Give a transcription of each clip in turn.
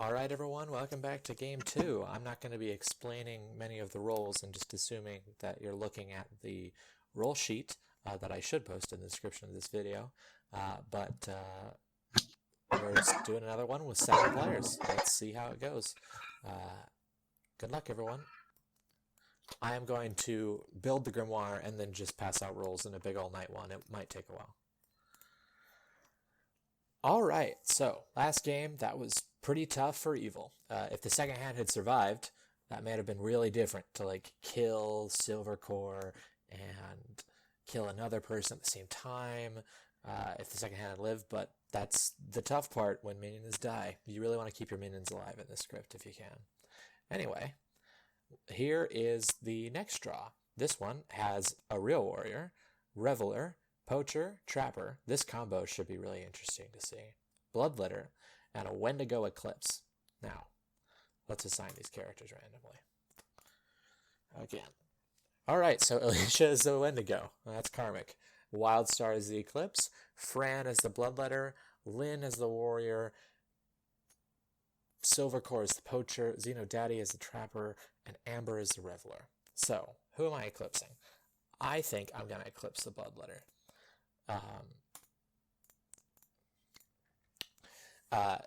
Alright everyone, welcome back to Game 2. I'm not going to be explaining many of the roles and just assuming that you're looking at the roll sheet that I should post in the description of this video. But we're just doing another one with 7 players. Let's see how it goes. Good luck everyone. I am going to build the grimoire and then just pass out rolls in a big old night one. It might take a while. Alright, so last game, that was pretty tough for evil. If the second hand had survived, that may have been really different to like kill Silvercore and kill another person at the same time if the second hand had lived, but that's the tough part when minions die. You really want to keep your minions alive in this script if you can. Anyway, here is the next draw. This one has a real warrior, reveler, poacher, trapper. This combo should be really interesting to see. Bloodletter and a Wendigo eclipse. Now, let's assign these characters randomly. Again. Alright, so Alicia is the Wendigo. That's karmic. Wildstar is the eclipse. Fran is the bloodletter. Lynn is the warrior. Silvercore is the poacher. Xeno Daddy is the trapper. And Amber is the reveler. So, who am I eclipsing? I think I'm going to eclipse the bloodletter.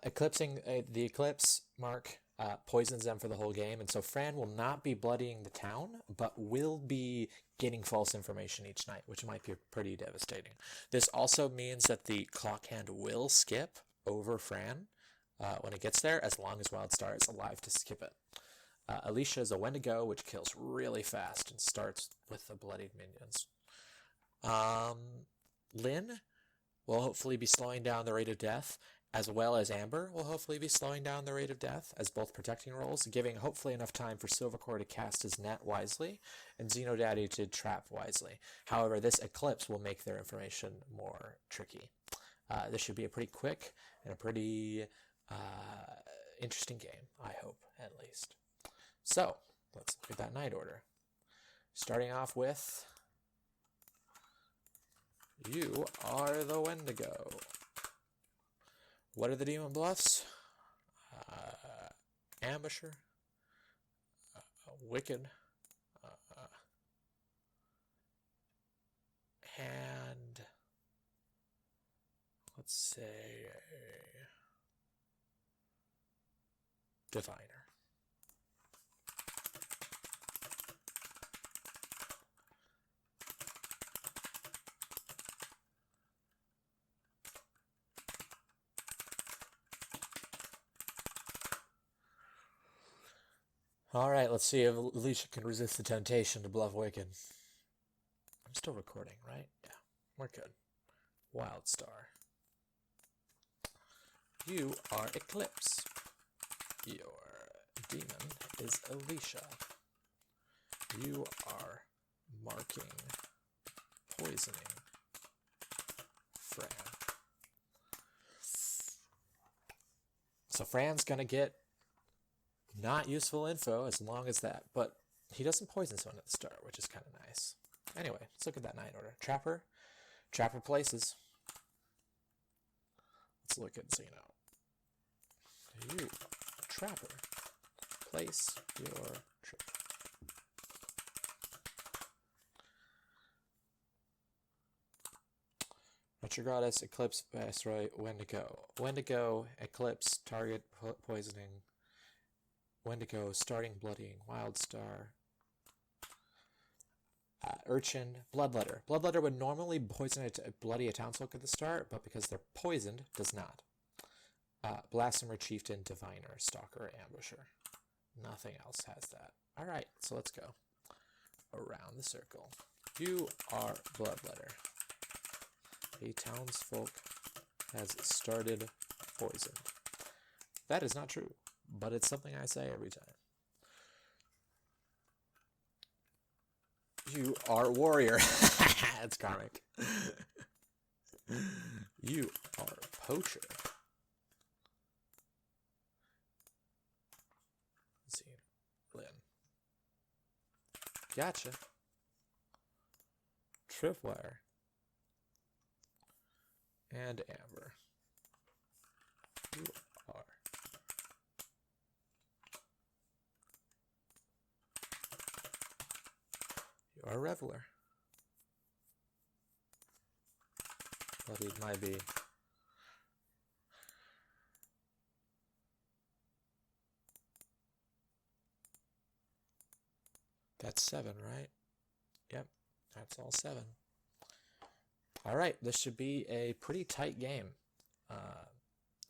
Eclipsing the eclipse mark poisons them for the whole game, and so Fran will not be bloodying the town, but will be getting false information each night, which might be pretty devastating. This also means that the clock hand will skip over Fran when it gets there, as long as Wildstar is alive to skip it. Alicia is a Wendigo, which kills really fast and starts with the bloodied minions. Lynn will hopefully be slowing down the rate of death, as well as Amber will hopefully be slowing down the rate of death as both protecting roles, giving hopefully enough time for Silvercore to cast his net wisely and Xeno Daddy to trap wisely. However, this eclipse will make their information more tricky. This should be a pretty quick and a pretty interesting game, I hope, at least. So, let's look at that night order. Starting off with... You are the Wendigo. What are the demon bluffs? Ambusher, Wicked, and let's say Diviner. Alright, let's see if Alicia can resist the temptation to bluff Wicked. I'm still recording, right? Yeah, we're good. Wildstar. You are Eclipse. Your demon is Alicia. You are marking, poisoning Fran. So Fran's gonna get not useful info as long as that, but he doesn't poison someone at the start, which is kind of nice. Anyway, let's look at that night order. Trapper. Trapper places. Let's look at Xeno. You, Trapper, place your trip. Retrogoddess, Eclipse, Viceroy, Wendigo. Wendigo, Eclipse, target poisoning. Wendigo, starting bloodying, Wildstar, Urchin, Bloodletter. Bloodletter would normally poison a bloody a townsfolk at the start, but because they're poisoned, does not. Blasphemer, Chieftain, Diviner, Stalker, Ambusher. Nothing else has that. Alright, so let's go around the circle. You are Bloodletter. A townsfolk has started poisoned. That is not true, but it's something I say every time. You are Warrior. It's karmic. You are Poacher. Let's see. Lynn. Gotcha. Tripwire. And Amber. You are Or a reveler. But it might be. That's 7, right? Yep, that's all 7. All right, this should be a pretty tight game.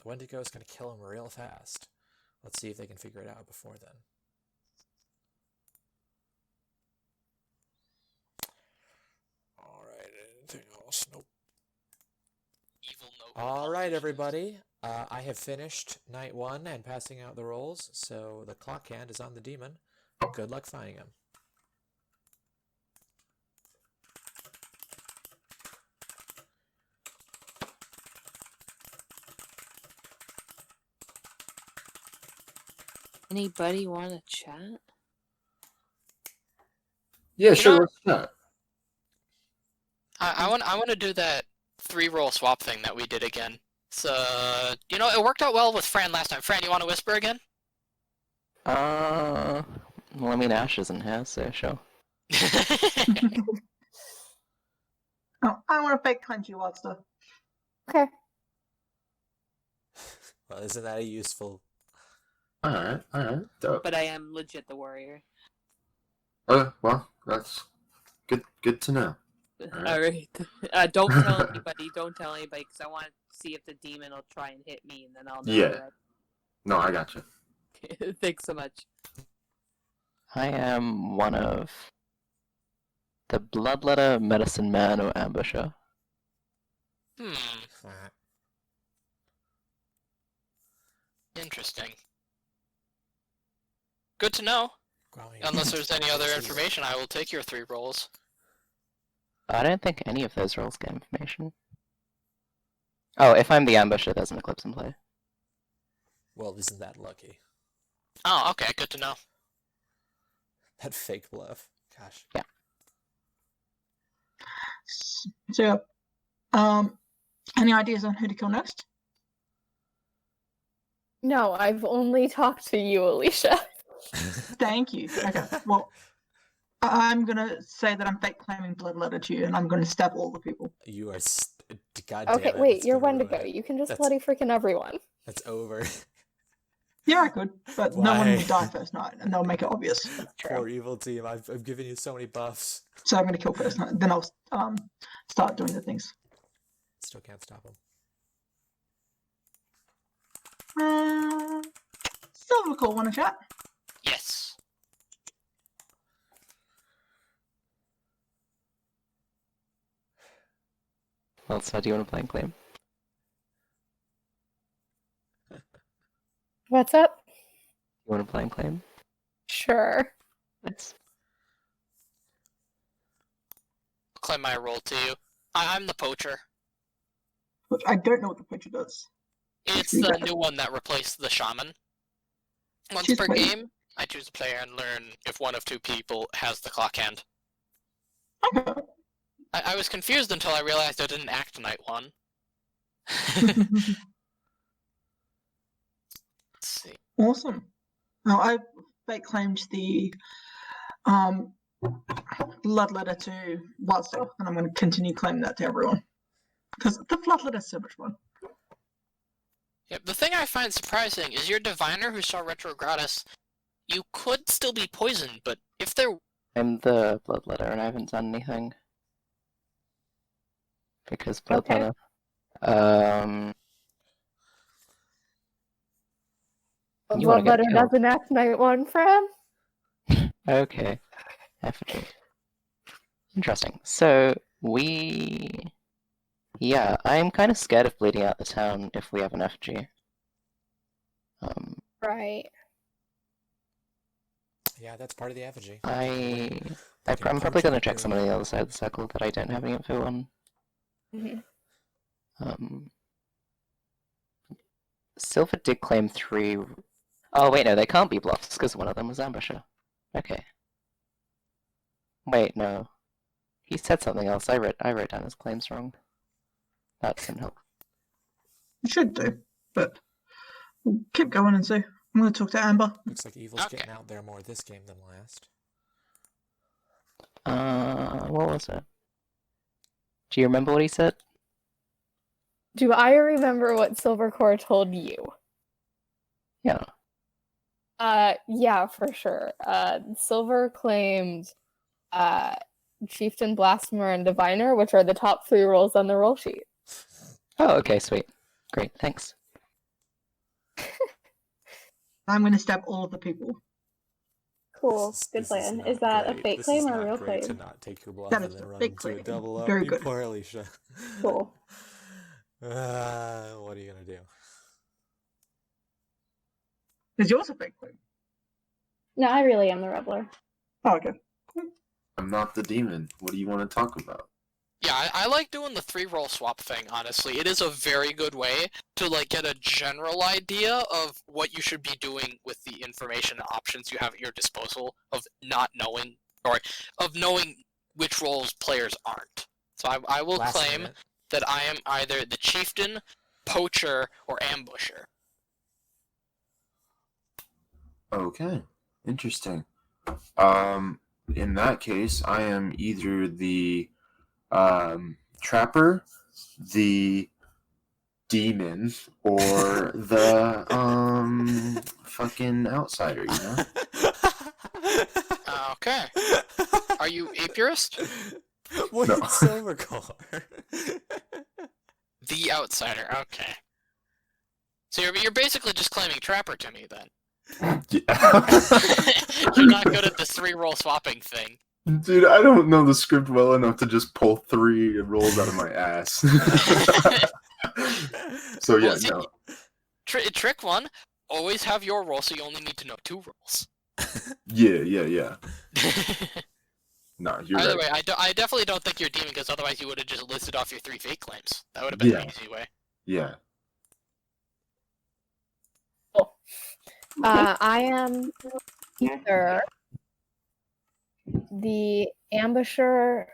Wendigo is going to kill him real fast. Let's see if they can figure it out before then. All right, anything else? Nope. Evil note. All right, everybody. I have finished night 1 and passing out the rolls, so the clock hand is on the demon. Good luck finding him. Anybody want to chat? Yeah, sure. Let's chat. I want to do that 3-roll swap thing that we did again. So, it worked out well with Fran last time. Fran, you want to whisper again? Well, I mean, Ash isn't here, so sure. Oh, I want to fake punch you, Wadster. Okay. Well, isn't that a useful... Alright. Dope. But I am legit the warrior. Oh, well, that's good to know. Alright. Don't tell anybody, because I want to see if the demon will try and hit me, and then I'll know. Yeah. No, I got you. Thanks so much. I am one of the Bloodletter, Medicine Man, or Ambusher. Interesting. Good to know. Unless there's any other information, I will take your 3 rolls. I don't think any of those rolls get information. Oh, if I'm the Ambusher, there's an Eclipse in play. Well, isn't that lucky? Oh, okay, good to know. That fake bluff. Gosh. Yeah. So, any ideas on who to kill next? No, I've only talked to you, Alicia. Thank you. Okay, well, I'm gonna say that I'm fake claiming Bloodletter to you, and I'm gonna stab all the people. You are... God damn Okay, it, wait, it's you're gonna Wendigo. ruin it. You can just That's- bloody freaking everyone. That's over. Yeah, I could, but no one Why? would die first night, and they'll make it obvious. Poor evil team. I've given you so many buffs. So I'm gonna kill first night, then I'll start doing the things. Still can't stop him. Silvercore, wanna chat? Yes. Well, so do you want to play and claim? What's up? You want to play and claim? Sure. Nice. Claim my roll to you. I'm the poacher. Which I don't know what the picture does. It's the new one that replaced the shaman. Once Choose per player. game, I choose a player and learn if one of 2 people has the clock hand. Okay. I was confused until I realized I didn't act night 1. Let's see. Awesome. Now I fake claimed the blood letter to Wadster, and I'm going to continue claiming that to everyone because the blood letter is so much fun. Yep, the thing I find surprising is your diviner who saw Retrogradus, you could still be poisoned, but if there... I'm the Bloodletter, and I haven't done anything. Because Okay. Bloodletter... You wanna get Bloodletter killed. doesn't act night 1, Fran. Okay. Effigy. Interesting. So, yeah, I'm kind of scared of bleeding out the town if we have an effigy. Right. Yeah, that's part of the effigy. I'm can probably punch gonna you check too. some on the other side of the circle that I don't have any info on. hmm Silver did claim 3... Oh, wait, no, they can't be bluffs, because one of them was Ambusher. Okay. Wait, no. He said something else. I wrote down his claims wrong. That didn't help. It should do, but we'll keep going and see. I'm going to talk to Amber. Looks like evil's Okay. getting out there more this game than last. What was it? Do you remember what he said? Do I remember what Silvercore told you? Yeah. Yeah, for sure. Silver claimed Chieftain, Blasphemer, and Diviner, which are the top 3 roles on the roll sheet. Oh, okay, sweet. Great, thanks. I'm going to stab all of the people. Cool. This Good is plan. not Is that a great. fake This claim is or a not real great claim? to not take your bluff That and is then a run fake into a claim. double up. Very You good. poor Alicia. Cool. What are you gonna do? Is yours a fake claim? No, I really am the Reveler. Oh, okay. I'm not the demon. What do you want to talk about? Yeah, I like doing the 3-roll swap thing, honestly. It is a very good way to, like, get a general idea of what you should be doing with the information and options you have at your disposal of not knowing, or of knowing which roles players aren't. So I will Last claim minute. that I am either the chieftain, poacher, or ambusher. Okay, interesting. In that case, I am either the trapper, the demon, or the fucking outsider. You know? Okay. Are you apiarist? What No. did Silver call her? The outsider, okay. So you're basically just claiming trapper to me, then. Yeah. You're not good at the 3-roll swapping thing. Dude, I don't know the script well enough to just pull 3 rolls out of my ass. So yeah, Well, see, no. Trick 1, always have your roll, so you only need to know 2 rolls. Yeah. No, you're Either right. way, I definitely don't think you're a demon, because otherwise you would have just listed off your 3 fake claims. That would have been Yeah. the easy way. Yeah. I am either the Ambusher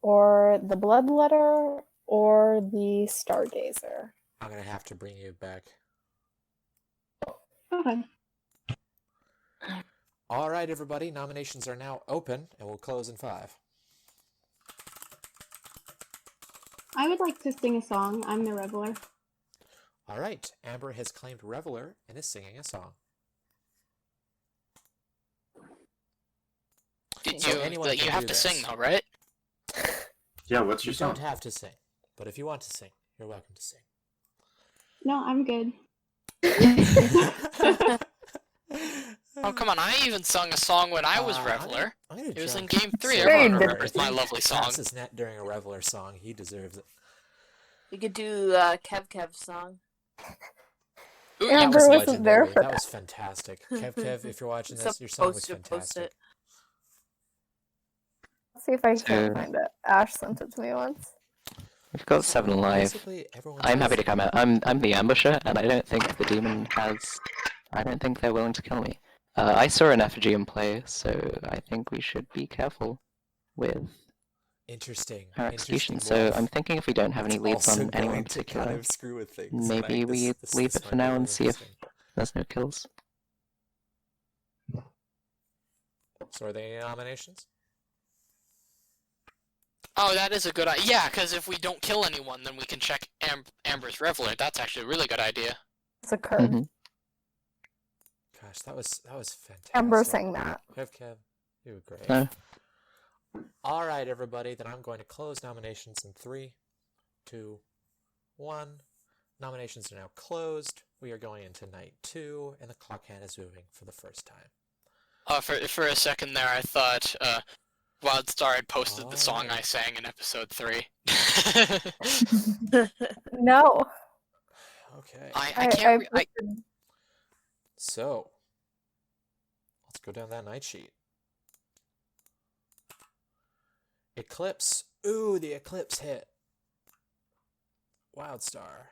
or the Bloodletter or the Stargazer. I'm gonna have to bring you back. Okay. All right, everybody. Nominations are now open, and we'll close in 5. I would like to sing a song. I'm the Reveler. All right. Amber has claimed Reveler and is singing a song. So anyone You can have do to this. sing, though, right? Yeah, what's your You song? don't have to sing, but if you want to sing, you're welcome to sing. No, I'm good. Oh, come on, I even sung a song when I was Reveler. I'm gonna It was in jump Game 3, Silver everyone over. remembers If my he lovely song. taps his net during a Reveler song, he deserves it. You could do Kev's song. Ooh, That Amber was wasn't there legendary. for That was fantastic. Kev, if you're watching this, your song was Post fantastic. it. Let's see if I So- can find it. Ash sent it to me once. We've got 7 alive. Basically, everyone's I'm happy to listening. come out. I'm the ambusher, and I don't think the demon has... I don't think they're willing to kill me. I saw an effigy in play, so I think we should be careful with Interesting. our Interesting execution. So wolf. I'm thinking if we don't have any It's leads also on anyone in going to particular, kind of screw with things. maybe Like, we this leave it might for be now really and see if interesting. there's no kills. So are there any nominations? Oh, that is a good idea. Yeah, because if we don't kill anyone, then we can check Amber's Reveler. That's actually a really good idea. It's a curve. Mhm. Gosh, that was fantastic. Amber sang that. Kev, you were great. No. All right, everybody. Then I'm going to close nominations in 3, 2, 1. Nominations are now closed. We are going into night 2, and the clock hand is moving for the first time. For a second there, I thought Wildstar had posted the song Oh. I sang in episode 3. No. Okay. I can't. So, let's go down that night sheet. Eclipse. Ooh, the Eclipse hit. Wildstar.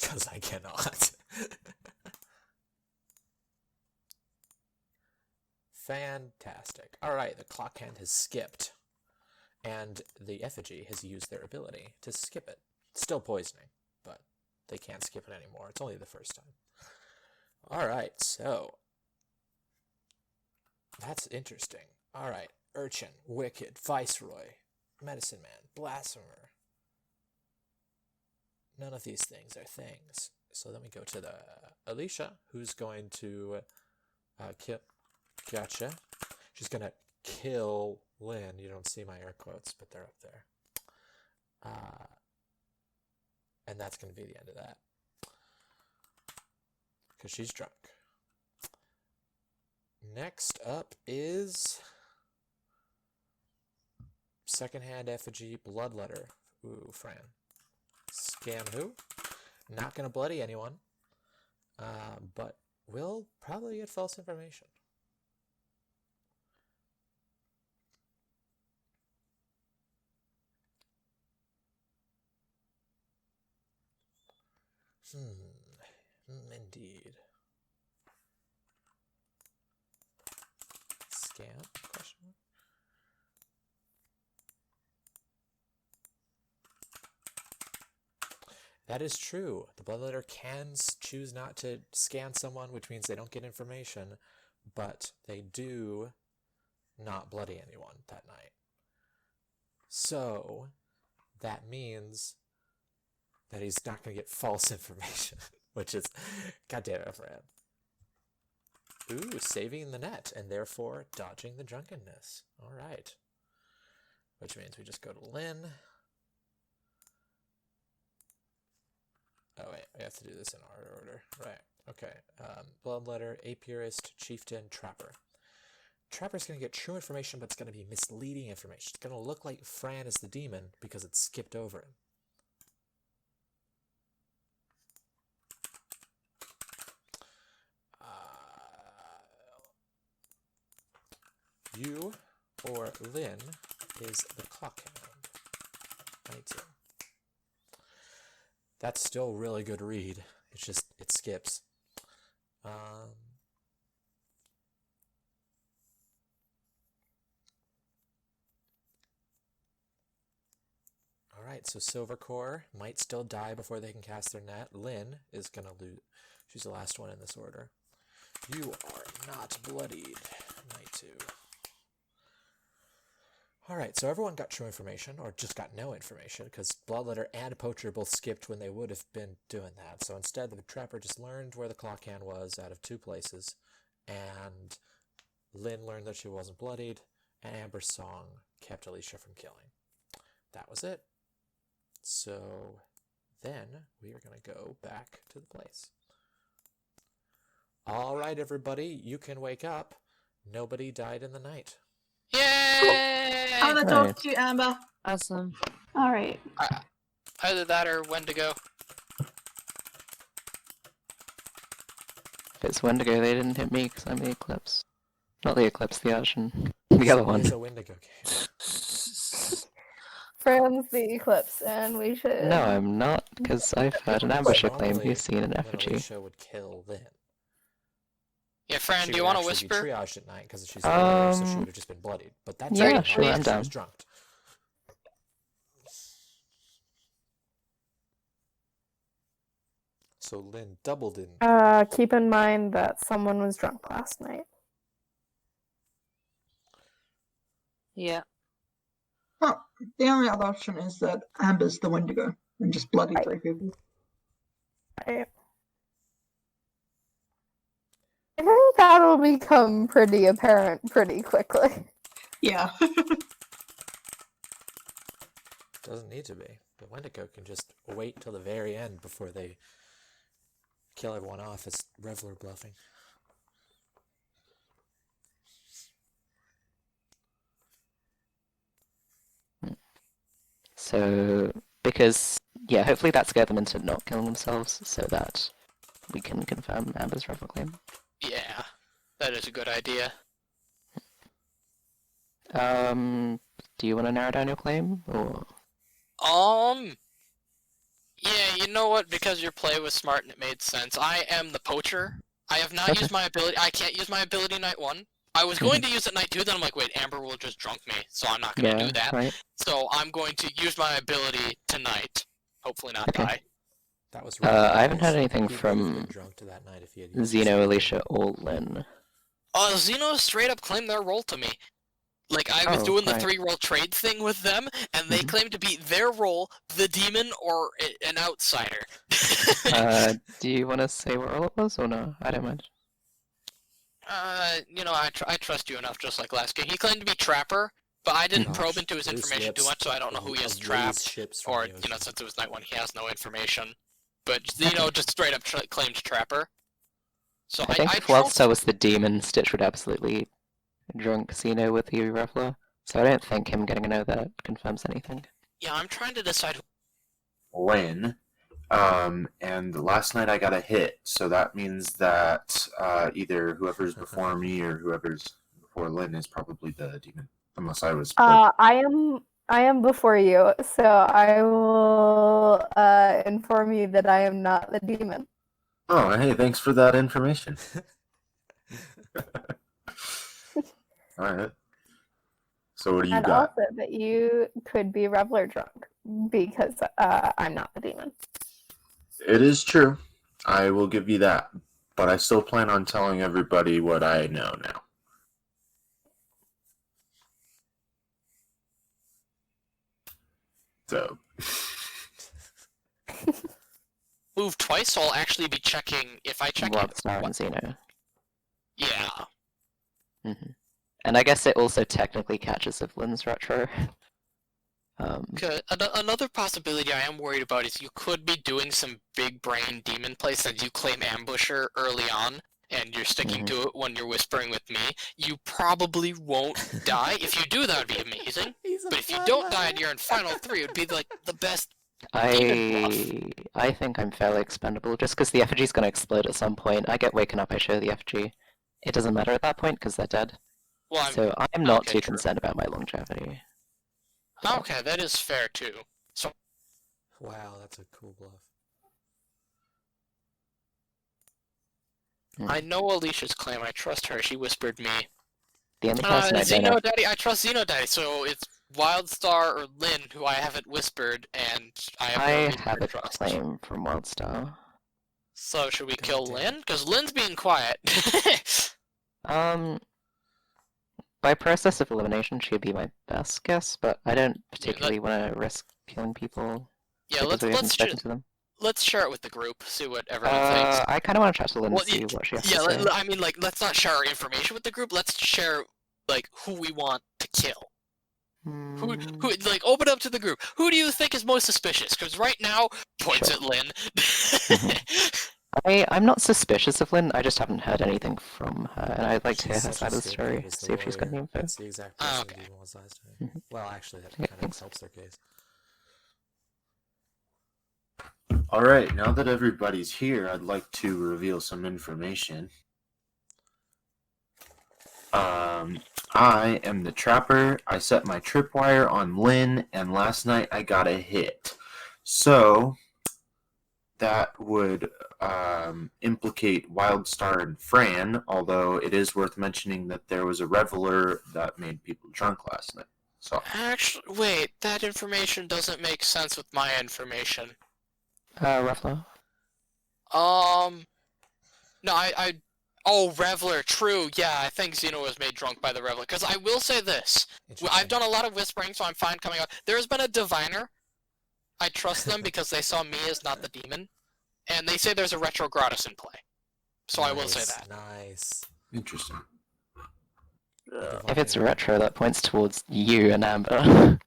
Because I cannot. Fantastic. All right, the clock hand has skipped, and the effigy has used their ability to skip it. Still poisoning, but they can't skip it anymore. It's only the first time. All right, so that's interesting. All right, Urchin, Wicked, Viceroy, Medicine Man, Blasphemer. None of these things are things. So then we go to the Alicia, who's going to kill. Gotcha. She's going to kill Lynn. You don't see my air quotes, but they're up there. And that's going to be the end of that. Because she's drunk. Next up is Secondhand Effigy Bloodletter. Ooh, Fran. Scam who? Not going to bloody anyone. But will probably get false information. Indeed. Scam? Question mark? That is true. The bloodletter can choose not to scan someone, which means they don't get information, but they do not bloody anyone that night. So that means that he's not going to get false information, which is, goddamn it, Fran. Ooh, saving the net, and therefore dodging the drunkenness. All right. Which means we just go to Lynn. Oh, wait, we have to do this in our order. Right, okay. Bloodletter, Apiarist, Chieftain, Trapper. Trapper's going to get true information, but it's going to be misleading information. It's going to look like Fran is the demon because it skipped over him. You or Lynn is the clock hand. 19. That's still really good read. It's just, it skips. Alright, so Silver Core might still die before they can cast their net. Lynn is going to lose. She's the last one in this order. You are not bloodied. Night 2. Alright, so everyone got true information, or just got no information, because Bloodletter and Poacher both skipped when they would have been doing that. So instead, the Trapper just learned where the clock hand was out of 2 places, and Lynn learned that she wasn't bloodied, and Amber's song kept Alicia from killing. That was it. So then we are going to go back to the place. Alright, everybody, you can wake up. Nobody died in the night. Yay! I'm gonna talk to you, Amber. Awesome. All right. Either that or Wendigo. If it's Wendigo, they didn't hit me because I'm the Eclipse. Not the Eclipse, the Ocean. The other one. It's a Wendigo game. Fran's the Eclipse, and we should... No, I'm not, because I've heard an ambusher claim he's seen an effigy. Alicia would kill Lynn. Yeah, Fran, She do you would want to actually be whisper? triaged at night because she's the bloodier, so she would have just been bloodied. But that's Yeah, not sure, why I'm she down. was drunk. So Lynn doubled in. Keep in mind that someone was drunk last night. Yeah. Oh, the only other option is that Amber's the Wendigo and just bloody Right. 3 people. I think that'll become pretty apparent pretty quickly. Yeah. Doesn't need to be. The Wendigo can just wait till the very end before they kill everyone off as Reveler bluffing. So, because, yeah, hopefully that scared them into not killing themselves, so that we can confirm Amber's Revel claim. Yeah, that is a good idea. Do you want to narrow down your claim, or...? Yeah, you know what? Because your play was smart and it made sense. I am the poacher. I have not Okay. used my ability. I can't use my ability night 1. I was going to use it night 2, then I'm like, wait, Amber will just drunk me, so I'm not going to Yeah, do that. right. So I'm going to use my ability tonight. Hopefully not Okay. die. That was I haven't heard ridiculous. anything He would have been from drunk to that night if he had used Xeno, his Alicia, or Lynn. Xeno straight up claimed their role to me. Like, I was Oh, doing the right. 3-role trade thing with them, and they Mhm. claimed to be their role, the demon, or an outsider. Do you want to say what role it was, or no? I don't mind. You know, I trust you enough, just like last game. He claimed to be Trapper, but I didn't Gosh, probe into his loose information too lips much, so I don't know who he of has loose trapped, ships from or, the you know, ocean. since it was night 1, he has no information. But, you know, just straight up claimed Trapper. So I think I if trust... Wildstar was the demon, Stitch would absolutely drunk Xeno with the Reveler. So I don't think him getting a no that confirms anything. Yeah, I'm trying to decide Lynn. And last night I got a hit, so that means that either whoever's before me or whoever's before Lynn is probably the demon, unless I was. I am before you, so I will inform you that I am not the demon. Oh, hey, thanks for that information. All right. So what do you And got? also that you could be Reveler drunk, because I'm not the demon. It is true. I will give you that, but I still plan on telling everybody what I know now. So. move twice, so I'll actually be checking if I check it. Wildstar and Xeno. Yeah. And I guess it also technically catches if Lynn's retro. Another possibility I am worried about is you could be doing some big brain demon plays that you claim ambusher early on, and you're sticking to it when you're whispering with me. You probably won't die. If you do, that would be amazing. But if you don't die and you're in final 3, it would be like the best demon buff. I think I'm fairly expendable, just because the effigy's going to explode at some point. I get waken up, I show the effigy. It doesn't matter at that point, because they're dead. Well, So I'm not okay, too true. concerned about my longevity. Okay, that is fair too. So Wow, that's a cool bluff. I know Alicia's claim. I trust her. She whispered me. The only person I don't know... Xeno Daddy. I trust Xeno Daddy. So it's Wildstar or Lynn who I haven't whispered, and I have no reason have to a trust. claim from Wildstar. So should we kill damn. Lynn? Because Lynn's being quiet. By process of elimination, she'd be my best guess, but I don't particularly want to risk killing people. Yeah, because we haven't spoken to them. let's share it with the group. See what everyone thinks. I kind of want to chat to Lynn and Well, see what she has Yeah, to say. I mean, like, let's not share our information with the group. Let's share like who we want to kill. Who like open up to the group. Who do you think is most suspicious? Because right now, points Sure. at Lynn. I'm not suspicious of Lynn, I just haven't heard anything from her, and I'd like to hear She's her such side a of the stick story, as the see if she's got any lawyer. info. That's the exact person okay. Dean was last time. Well, actually, that Yeah, kind of thanks. helps their case. All right, now that everybody's here, I'd like to reveal some information. I am the trapper. I set my tripwire on Lynn, and last night I got a hit. So that would implicate Wildstar and Fran, although it is worth mentioning that there was a reveler that made people drunk last night. So Actually, wait, that information doesn't make sense with my information. Ruffalo? No, oh, Reveler, true, yeah, I think Xeno was made drunk by the Reveler. Because I will say this, I've done a lot of whispering, so I'm fine coming out. There has been a diviner. I trust them because they saw me as not the demon. And they say there's a retro gratis in play. So I will say that. Nice. interesting. If it's retro, that points towards you and Amber.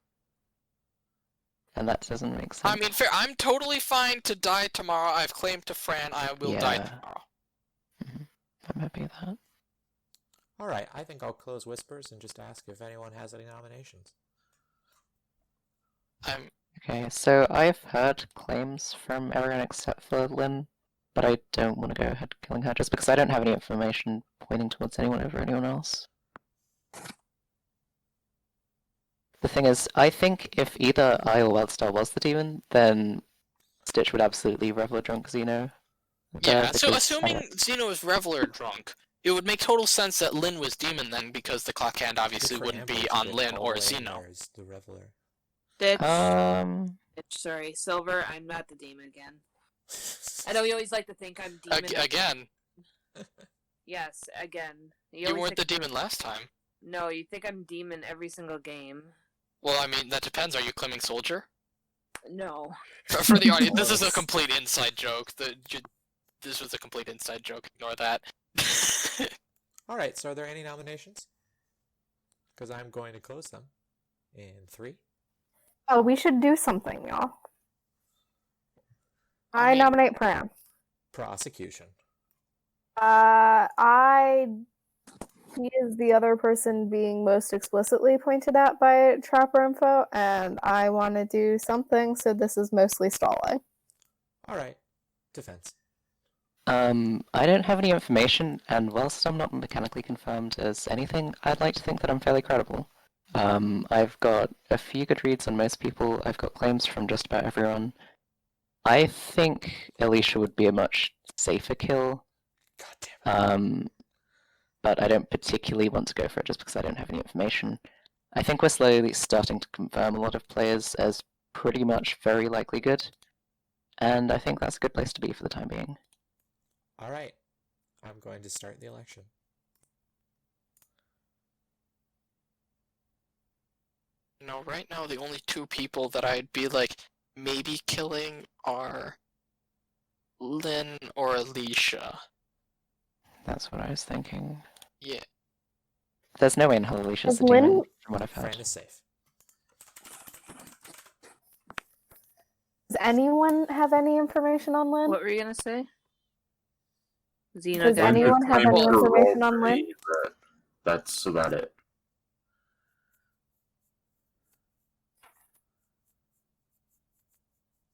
And that doesn't make sense. I mean, fair, I'm totally fine to die tomorrow. I've claimed to Fran I will die Yeah. tomorrow. I'm happy with that. All right, I think I'll close whispers and just ask if anyone has any nominations. Okay, so I've heard claims from everyone except for Lynn, but I don't want to go ahead killing her just because I don't have any information pointing towards anyone over anyone else. The thing is, I think if either I or Wildstar was the demon, then Stitch would absolutely Reveler drunk Xeno. Yeah, so because assuming Xeno is Reveler drunk, it would make total sense that Lynn was demon then, because the clock hand obviously Good for wouldn't Amber be to on get Lynn all or the way in Zeno. there as the Reveler. Ditch. Ditch, Um, sorry. Silver, I'm not the demon again. I know you always like to think I'm demon. Again, Yes, again. you always weren't the think demon last time. No, you think I'm demon every single game. Well, I mean, that depends. Are you claiming soldier? No. For the audience, this is a Close. complete inside joke. This was a complete inside joke. Ignore that. All right, so are there any nominations? Because I'm going to close them in 3. Oh, we should do something, y'all. I I mean- nominate Pran. Prosecution. He is the other person being most explicitly pointed at by Trapper Info, and I want to do something, so this is mostly stalling. All right, defense. I don't have any information, and whilst I'm not mechanically confirmed as anything, I'd like to think that I'm fairly credible. I've got a few good reads on most people, I've got claims from just about everyone. I think Alicia would be a much safer kill, God damn it. but I don't particularly want to go for it just because I don't have any information. I think we're slowly starting to confirm a lot of players as pretty much very likely good, and I think that's a good place to be for the time being. All right, I'm going to start the election. No, right now the only 2 people that I'd be like maybe killing are Lynn or Alicia. That's what I was thinking. Yeah. There's no way in hell Alicia's Is the demon, Lynn- from what I've heard. Fran is safe. Does anyone have any information on Lynn? What were you gonna say? Xeno Does got anyone have any Claims to information roll on Lynn? 3, but that's about it.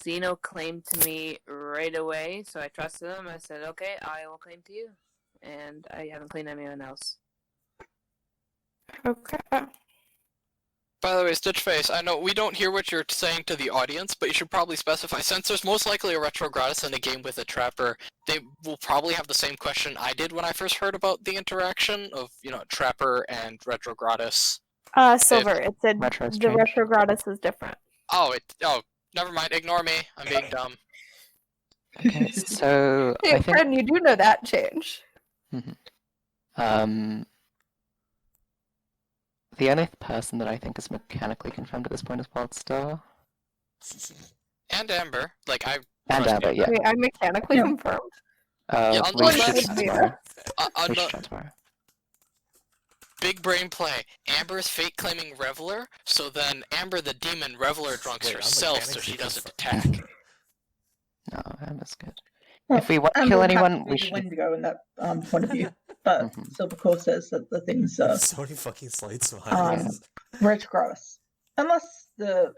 Xeno claimed to me right away, so I trusted him. I said, okay, I will claim to you. And I haven't claimed anyone else. Okay. By the way, Stitchface, I know we don't hear what you're saying to the audience, but you should probably specify. Since there's most likely a Retro Gratis in a game with a Trapper, they will probably have the same question I did when I first heard about the interaction of, Trapper and Retro Gratis. Silver, it said Retro's the changed. Retro Gratis is different. Oh, never mind, ignore me. I'm being dumb. Okay, so Hey, I think Fran, you do know that change. the only person that I think is mechanically confirmed at this point is Wildstar. And Amber, And trust Amber, you. yeah. Wait, I'm mechanically Yeah. confirmed. Yeah, We unless- should chat tomorrow. We should No, chat tomorrow. big brain play. Amber's fake claiming Reveler, so then Amber the demon Reveler drunks Wait, I'm herself so mechanically she doesn't confirmed. attack. No, Amber's good. Well, If we want to Amber kill would have to anyone, be we the should. Wendigo in that point of view. But Mhm. Silvercore says that the thing's So many fucking slight smiles. retrogress. Unless the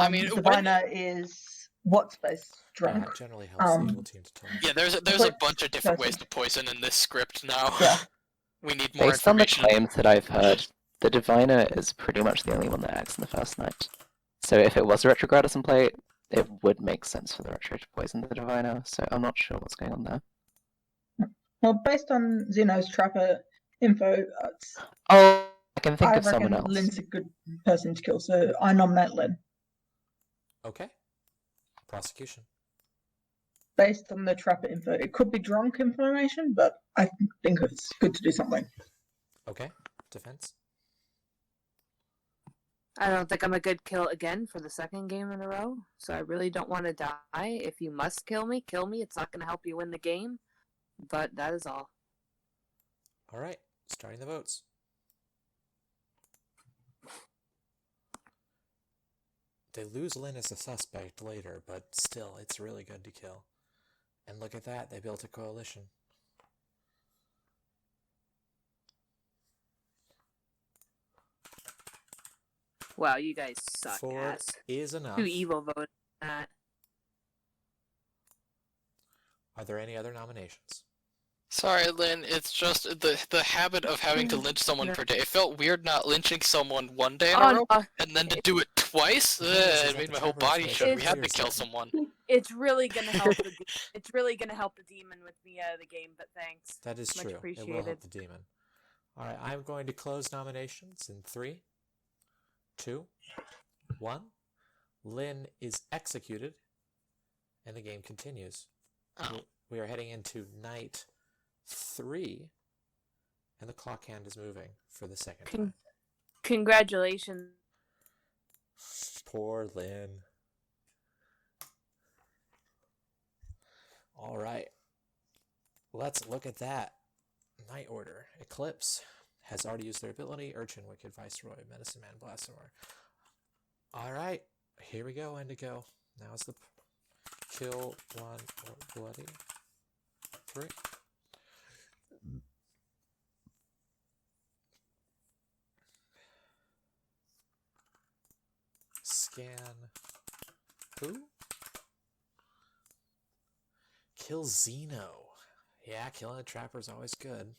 mean, diviner is what's space drunk. That generally helps the evil team to tell me. Yeah, there's a But- bunch of different ways to poison in this script now. Yeah. We need more Based on the information. claims that I've heard, the Diviner is pretty much the only one that acts in the first night. So if it was a Retrogradus in play, it would make sense for the Retro to poison the Diviner, so I'm not sure what's going on there. Well, based on Xeno's Trapper info, Oh, I can think I of someone reckon else. Lynn's a good person to kill, so I nominate Lynn. Okay. Prosecution. Based on the Trapper info, it could be drunk information, but I think it's good to do something. Okay. Defense. I don't think I'm a good kill again for the second game in a row, so I really don't want to die. If you must kill me, kill me. It's not going to help you win the game, but that is all. All right. Starting the votes. They lose Lynn as a suspect later, but still, it's really good to kill. And look at that, they built a coalition. Wow, you guys suck 4 ass. is enough. Too evil voted that. Are there any other nominations? Sorry, Lynn, it's just the habit of having to lynch someone per day. It felt weird not lynching someone one day in a row, Oh, no. and then to do it twice? The thing is It that made the my whole Trapper body is shake. We very had to kill clear. someone. It's really gonna help it's really gonna help the demon with me out of the game, but thanks. That is Much true. It will appreciated. help the demon. All right, I'm going to close nominations in 3, 2, 1. Lynn is executed, and the game continues. Oh. We are heading into night 3, and the clock hand is moving for the second time. Congratulations. Poor Lynn. All right. Let's look at that. Night Order. Eclipse has already used their ability. Urchin, Wicked, Viceroy, Medicine Man, Blasphemor. All right. Here we go, Indigo. Now is the kill 1 or bloody 3. Scan. Who? Kill Xeno. Yeah, killing a trapper is always good.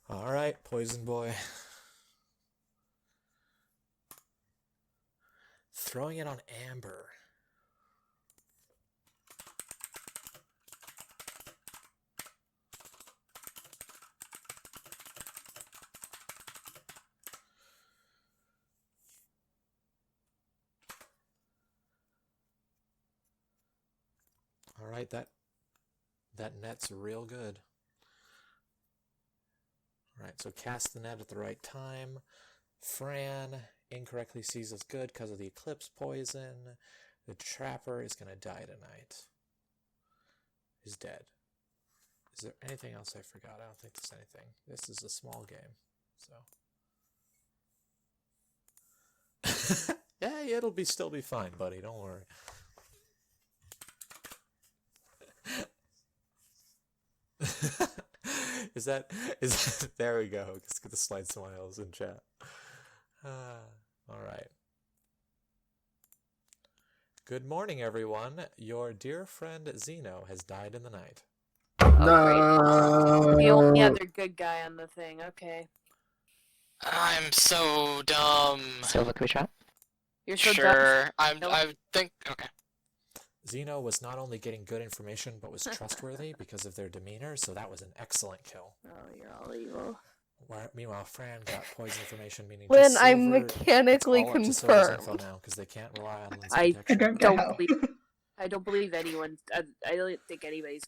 All right, Poison Boy. Throwing it on Amber. All right, that net's real good. Alright, so cast the net at the right time. Fran incorrectly sees as good because of the Eclipse poison. The Trapper is going to die tonight. Is dead. Is there anything else I forgot? I don't think there's anything. This is a small game, so. Yeah, it'll still be fine, buddy. Don't worry. Is that there we go. Let's get the slide smiles in chat. All right. Good morning, everyone. Your dear friend Xeno has died in the night. Oh, the only other good guy on the thing. Okay. I'm so dumb. Silver, can we chat? You're so Sure. dumb. I think. Okay. Xeno was not only getting good information, but was trustworthy because of their demeanor, so that was an excellent kill. Oh, you're all evil. Meanwhile, Fran got poison information, meaning When just I'm Silver, mechanically it's all up to Silver's info confirmed. now because they can't rely on Lynn's I protection. I don't believe anyone. I don't think anybody's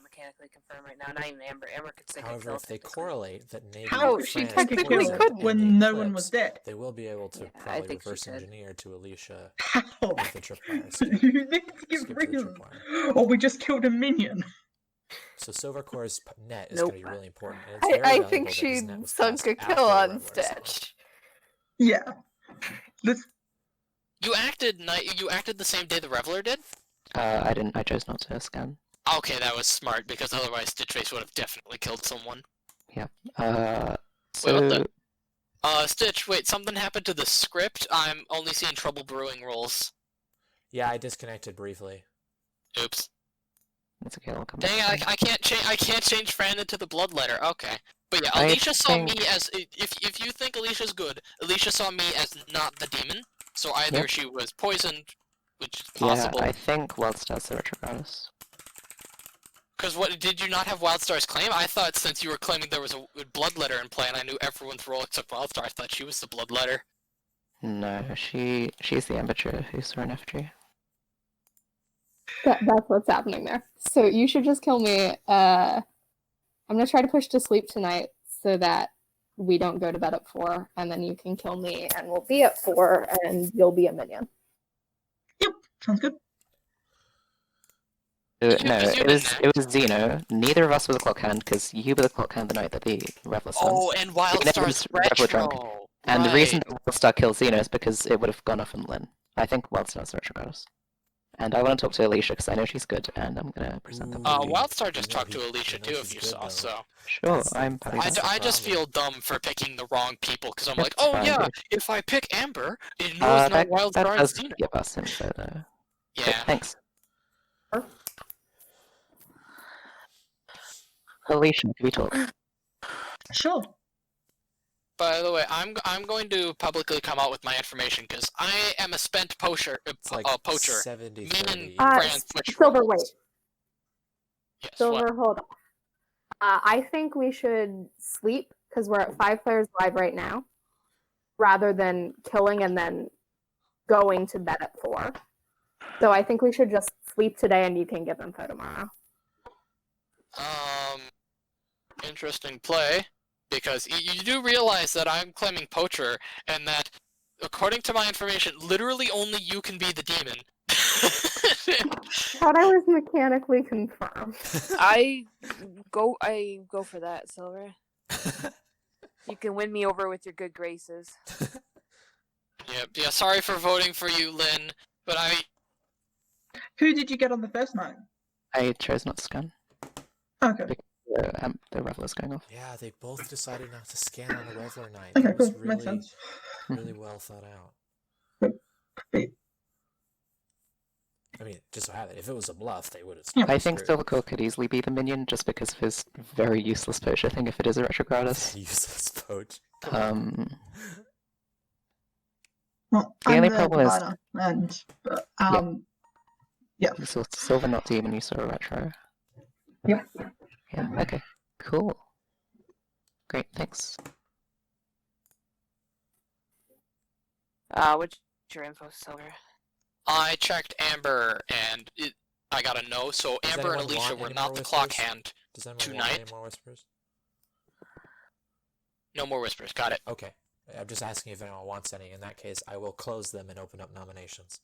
mechanically confirmed right now. Not even Amber. Amber could stick a However, kill if they technically. correlate that maybe How she Fran is technically poisoned couldn't in when the no one eclipse, was dead. they will be able to Yeah, I probably think she reverse could. engineer to Alicia How? with the tripwire skill. You need to get Skip to the real. tripwire. Or we just killed a minion. So Silver Core's net is Nope. going to be really important. And it's very I valuable think that she his net was sunk cast a after kill the on Red Wars, so- Stitch. Yeah. Let's. You acted the same day the Reveler did? I didn't. I chose not to scan. Okay, that was smart, because otherwise Stitchface would have definitely killed someone. So what the- Stitch, wait, something happened to the script? I'm only seeing trouble brewing rolls. Yeah, I disconnected briefly. Oops. that's okay. I'll come Dang back. it, I can't change Fran into the blood letter. Okay. But yeah, I Alicia saw think- me as, if you think Alicia's good, Alicia saw me as not the demon. So either Yep. she was poisoned, which is possible. Yeah, I think Wildstar's the retrogradus. Because what, did you not have Wildstar's claim? I thought since you were claiming there was a blood letter in play and I knew everyone's role except Wildstar, I thought she was the blood letter. No, she's the amateur who saw an FG. That's what's happening there. So you should just kill me. I'm gonna try to push to sleep tonight so that we don't go to bed at 4, and then you can kill me, and we'll be at 4, and you'll be a minion. Yep. Sounds good. No, You just it do was that. it was Xeno. Neither of us were the clock hand because you were the clock hand the night that the Reveler sons. Oh, and Wildstar's Rebel drunk. retro. And the reason Right. that Wildstar killed Xeno is because it would have gone off on Lynn. I think Wildstar's the retro goddess. And I want to talk to Alicia because I know she's good, and I'm gonna present them. Ooh. Wildstar just You know talked to he- Alicia you know too, she's if you good, saw. though. So Sure, That's the- I'm happy. that's with the I just problem. feel dumb for picking the wrong people because I'm like, That's oh fine, yeah, dude. if I pick Amber, it that. knows no That Wildstar and does Xeno. give us info though. But Yeah. thanks. Alicia, can we talk? Sure. By the way, I'm going to publicly come out with my information because I am a spent poacher. It's like Poacher. 70 Me 30. and Fran switch Silver, roles. wait. Yes, Silver, what? hold on. I think we should sleep because we're at 5 players live right now, rather than killing and then going to bed at 4. So I think we should just sleep today, and you can give info tomorrow. Interesting play, because you do realize that I'm claiming poacher, and that, according to my information, literally only you can be the demon. Thought I was mechanically confirmed. I go for that, Silver. You can win me over with your good graces. Yeah, sorry for voting for you, Lynn, but Who did you get on the first night? I chose not to scan. Okay. The Reveler's going off. Yeah, they both decided not to scan on a Reveler night. Okay, That was cool. Makes really, sense. really well thought out. Wait. I mean, just so happened, if it was a bluff, they would have. Yeah. I think Silvercore could easily be the minion just because of his very useless poacher thing if it is a retrogradus. Useless poach. Um, Well, The I'm only the problem is- diviner, and you saw Silver, not Demon, you saw a retro. Yep. Yeah, okay. Cool. Great, thanks. What's your info, Silver? I checked Amber, and I got a no, so Does Amber and anyone Alicia want were any not more the clock whispers? hand. Does anyone want any Tonight? more whispers? No more whispers, got it. Okay. I'm just asking if anyone wants any. In that case, I will close them and open up nominations.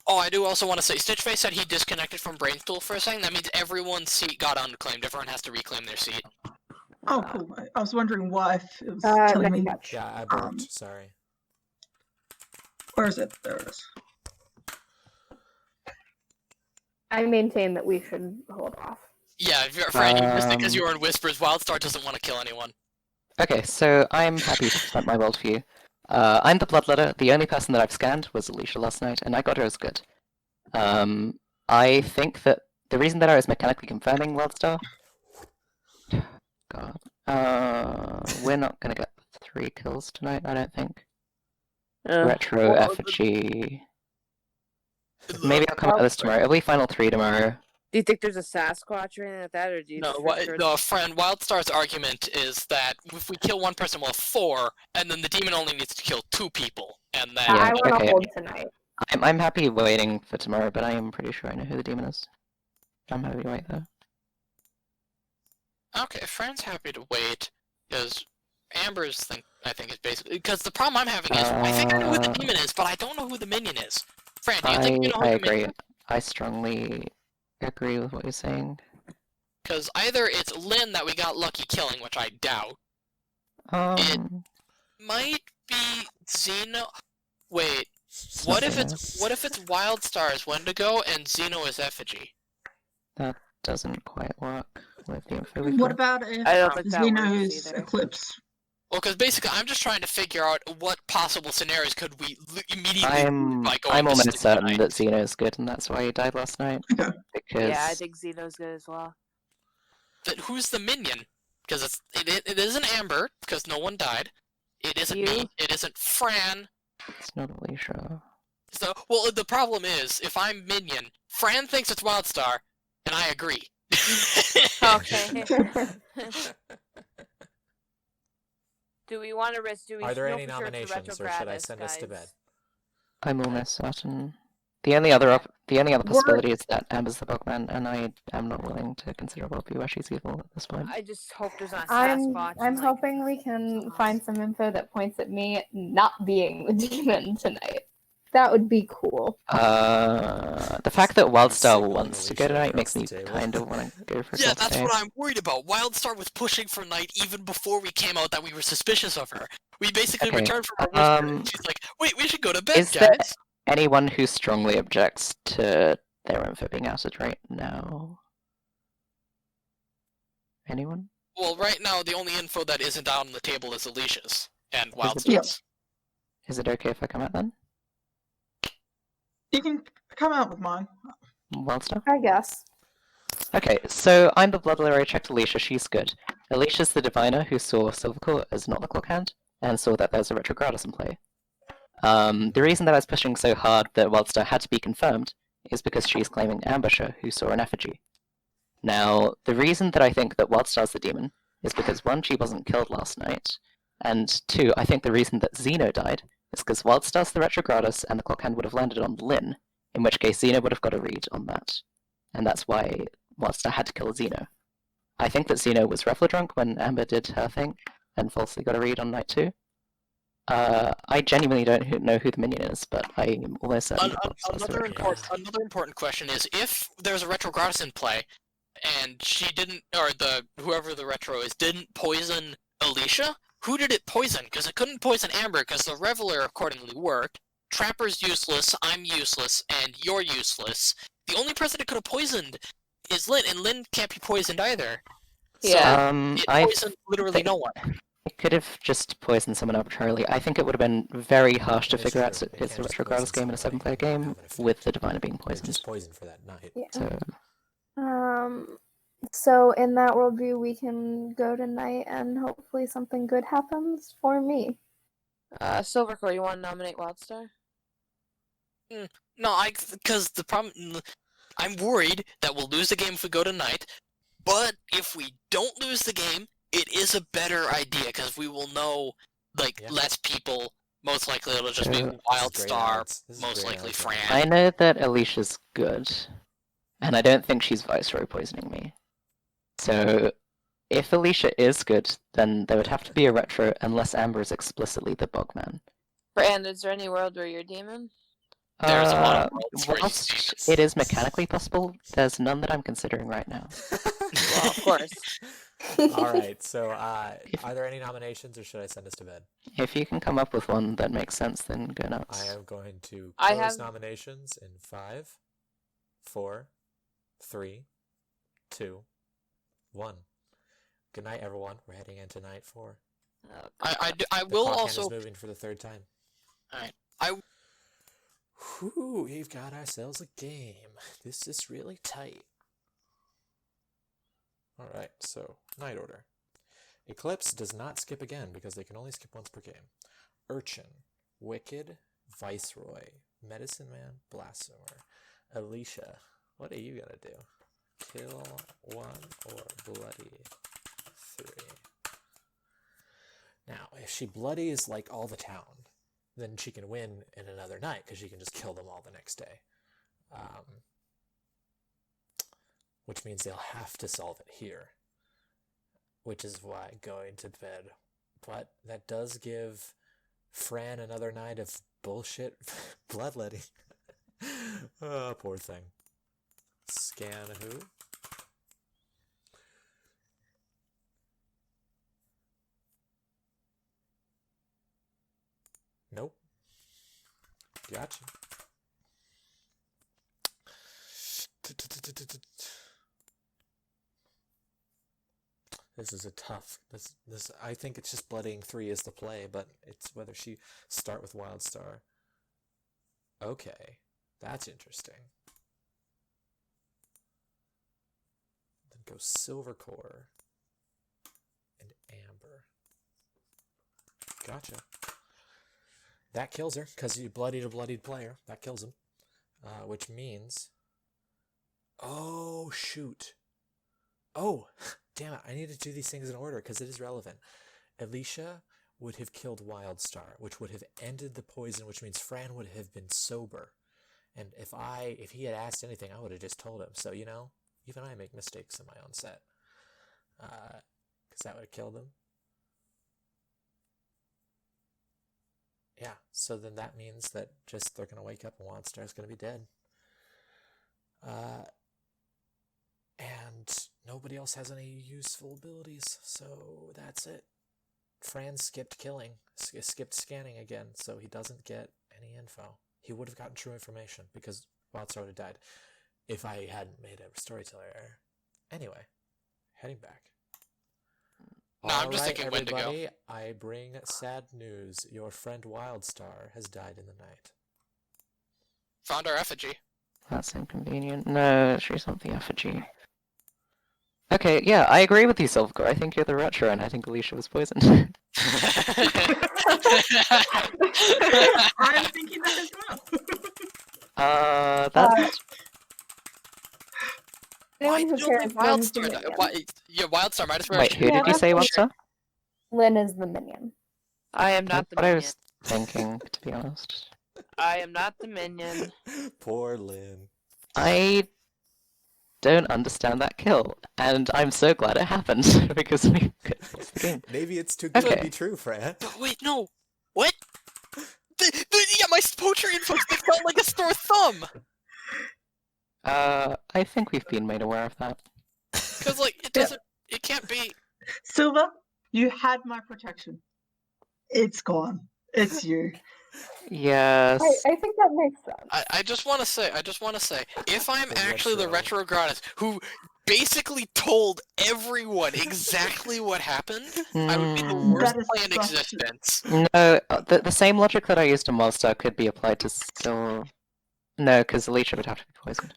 Oh, I do also want to say, Stitchface said he disconnected from Brainstool for a second. That means everyone's seat got unclaimed. Everyone has to reclaim their seat. oh, cool. I was wondering why if it was Next telling me. match. Yeah, I burped. Sorry. Where is it? There it is. I maintain that we should hold off. Yeah, Fran, you missed it because Um, you were in Whispers. Wildstar doesn't want to kill anyone. Okay, so I'm happy to present my worldview. I'm the Bloodletter. The only person that I've scanned was Alicia last night, and I got her as good. I think that the reason that I was mechanically confirming Worldstar... God. We're not gonna get 3 kills tonight, I don't think. Retro, effigy... Maybe I'll come out of this tomorrow. It'll be final 3 tomorrow. Do you think there's a Sasquatch or anything like that, or do you? No, just what, refer- no, friend, Wildstar's argument is that if we kill one person, we'll have 4, and then the demon only needs to kill 2 people, and then... Yeah, I want to okay. hold tonight. I'm happy waiting for tomorrow, but I am pretty sure I know who the demon is. I'm happy to wait though. Okay, Fran's happy to wait, because Amber's thing, I think, is basically... Because the problem I'm having is, I think I know who the demon is, but I don't know who the minion is. Fran, do you think you know who I the agree. minion is? I strongly agree with what you're saying. Because either it's Lynn that we got lucky killing, which I doubt. Might be Xeno... Wait, what if it's Wildstar's Wendigo and Xeno is Effigy? That doesn't quite work with the info we've What got. about if I don't think that works Xeno's either. Eclipse? Well, because basically, I'm just trying to figure out what possible scenarios could we immediately I'm by going I'm to almost sleep certain tonight. that Xeno's good, and that's why he died last night. Okay. Because Yeah, I think Xeno's good as well. But who's the minion? Because it isn't Amber, because no one died. It isn't me. You? It isn't Fran. it's not Alicia. So, well, the problem is, if I'm minion, Fran thinks it's Wildstar, and I agree. Okay. Do we want to risk? Do we Are there know any for sure it's the nominations, or should I retrogratis, send us to guys? bed? I'm almost certain. The only other possibility is that Amber's the Bogman, and I am not willing to consider worldview where she's evil at this point. I just hope there's not I'm Sasquatch. I'm and, like, hoping we can find some info that points at me not being the demon tonight. That would be cool. The fact that Wildstar Signaling wants to Alicia go tonight across makes the me table. kind of want to go for a Yeah, kill that's today. what I'm worried about. Wildstar was pushing for Night even before we came out that we were suspicious of her. We basically Okay, returned from our whisper, um, and she's like, wait, we should go to bed, is there- guys. Anyone who strongly objects to their info being outed right now? Anyone? Well, right now the only info that isn't out on the table is Alicia's and Is it- Wildstar's. Is it okay if I come out then? You can come out with mine. Wildstar? I guess. Okay, so I'm the Bloodletter. I checked Alicia, she's good. Alicia's the Diviner who saw Silvercore as not the clock hand, and saw that there's a Retrogradus in play. The reason that I was pushing so hard that Wildstar had to be confirmed is because she's claiming Ambusher who saw an effigy. Now, the reason that I think that Wildstar's the demon is because 1, she wasn't killed last night, and 2, I think the reason that Xeno died is because Wildstar's the Retrogradus and the clock hand would have landed on Lyn, in which case Xeno would have got a read on that. And that's why Wildstar had to kill Xeno. I think that Xeno was Reveler drunk when Amber did her thing and falsely got a read on night 2. I genuinely don't know who the minion is, but I'm almost certain that Wildstar's the Retrogradus. Another important question is, if there's a Retrogradus in play, and she didn't, or whoever the retro is, didn't poison Alicia, who did it poison? Because it couldn't poison Amber, because the Reveler accordingly worked. Trapper's useless, I'm useless, and you're useless. The only person it could have poisoned is Lyn, and Lyn can't be poisoned either. Yeah. It I poisoned literally no one. It could have just poisoned someone arbitrarily. I think it would have been very harsh to That's figure out true. They it's a can't just Retrogradus poison game in a somebody 7-player and not game have an effect. with the Diviner being They're poisoned. just poisoned for that night. Yeah. So, So in that worldview, we can go tonight, and hopefully something good happens for me. Silvercore, you want to nominate Wildstar? No, because the problem, I'm worried that we'll lose the game if we go tonight, but if we don't lose the game, it is a better idea, because we will know, Yeah. less people, most likely it'll just be So- This is great Wildstar, odds. This is most great likely odds, Fran. I know that Alicia's good, and I don't think she's Viceroy poisoning me. So, if Alicia is good, then there would have to be a retro unless Amber is explicitly the Bogman. Fran, is there any world where you're demon? There's a lot of worlds where you whilst see this. it is mechanically possible, there's none that I'm considering right now. Well, of course. All right. So, are there any nominations, or should I send us to bed? If you can come up with one that makes sense, then go nuts. I am going to I close have- nominations in 5, 4, 3, 2, 1. Good night, everyone. We're heading into night 4. I The will clock hand also. is moving for the 3rd time. Alright. Whew, we've got ourselves a game. This is really tight. Alright, so, night order. Eclipse does not skip again because they can only skip once per game. Urchin, Wicked, Viceroy, Medicine Man, Blasphemer. Alicia, what are you gonna do? Kill 1 or bloody 3? Now, if she bloodies like all the town, then she can win in another night because she can just kill them all the next day. Which means they'll have to solve it here. Which is why going to bed. But that does give Fran another night of bullshit bloodletting. Oh, poor thing. Scan who? Nope. Gotcha. This is a tough. This I think it's just bloodying 3 is the play, but it's whether she start with Wildstar. Okay, that's interesting. Then go Silvercore and Amber. Gotcha. That kills her, because you bloodied a bloodied player. That kills him. Which means... Oh, shoot. Oh, damn it. I need to do these things in order, because it is relevant. Alicia would have killed Wildstar, which would have ended the poison, which means Fran would have been sober. And if he had asked anything, I would have just told him. So, you know, even I make mistakes in my own set. Because that would have killed him. Yeah, so then that means that just they're going to wake up and Wildstar's going to be dead. And nobody else has any useful abilities, so that's it. Fran skipped killing, skipped scanning again, so he doesn't get any info. he would have gotten true information because Wildstar would have died if I hadn't made a storyteller error. Anyway, heading back. No, I'm just Alright, thinking when to go. everybody, I bring sad news. Your friend Wildstar has died in the night. Found our effigy. That's inconvenient. No, she's not the effigy. Okay, yeah, I agree with you, Silvercore. I think you're the retro, and I think Alicia was poisoned. I'm thinking that as well. That's... Anyone who cares, Lynn's the Wildstar, minion. yeah, Wildstar might as well. Wait, who did you Yeah, say, that's Wildstar? Lynn is the minion. I am not That's the what I minion. was thinking, to be honest. I am not the minion. Poor Lynn. I don't understand that kill, and I'm so glad it happened, because we could fix the game. Maybe it's too good to Okay. be true, Fran. But wait, no. What? Yeah, my poacher info sticks out like a sore thumb. I think we've been made aware of that. Because like it doesn't. It can't be. Silver, you had my protection. It's gone. It's you. Yes. I think that makes sense. I just want to say, if I'm The actually the retro. retro goddess who basically told everyone exactly what happened, I would be the Hmm. worst That is player in such- existence. No, the same logic that I used to Monster could be applied to Sil... No, because Alicia would have to be poisoned.